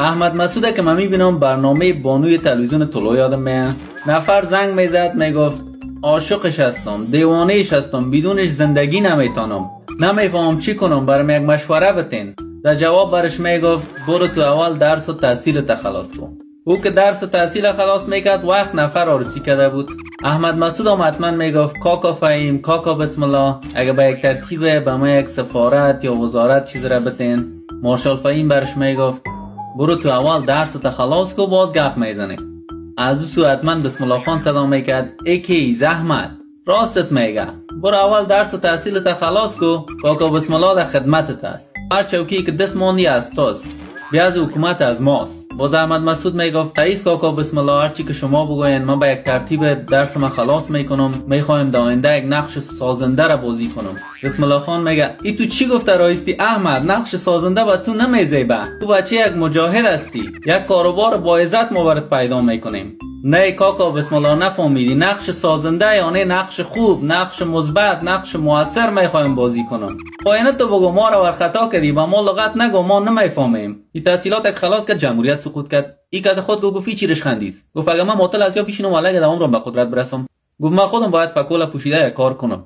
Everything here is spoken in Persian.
احمد مسعوده که من میبینم برنامه بانوی تلویزیون طلوع یادم میاد. نفر زنگ میزد میگفت عاشقش هستم، دیوانهش هستم، بدونش زندگی نمیتونم، نمیفهمم چی کنم، برام یک مشوره بتین. در جواب برش میگفت برو تو اول درس و تحصیل خلاص کن. او که درس و تحصیل خلاص میکرد وقت نفر عروسی کرده بود. احمد مسعود هم حتما میگفت کاکا فهیم، کاکا بسم الله، اگه به یک ترتیب به ما یک سفارت یا وزارت چیز را بتین. مارشال فهیم برش میگفت برو تو اول درس و خلاص کو، باز گپ میزنی. از او سو حتما بسم الله خان صدا میکرد اکی زحمت راستت میگه، برو اول درس و تحصیل خلاص کو، کاکا بسم الله در خدمتت است. هر چوکی که دست ماندی از توست، بیاز حکومت از ماست. باز احمد مسعود میگفت رئیس کاکا بسم الله هرچی که شما بگوین من با یک ترتیب درس ما خلاص میکنم، میخوایم در آینده یک نقش سازنده را بازی کنم. بسم الله خان میگه ای تو چی گفته رایستی احمد؟ نقش سازنده با تو نمیزیبه، تو بچه یک مجاهد هستی، یک کاروبار با عزت ما برات پیدا میکنیم. نه کاکا بسم الله نفهمیدی، نقش سازنده یعنی نقش خوب، نقش مثبت، نقش موثر میخوایم بازی کنم. پایینه تو بگو ما را ور خطا کردی، با ما لغت نگو، ما نمیفهمیم. این تحصیلات یک خلاص که جمهوریت سقوط کرد. ای که خود گفت چی رشخندیست. گفت اگه من معطل از یا پیشینم ولای دوام رو به قدرت برسم. گفت من خودم باید پکول پوشیده یک کار کنم.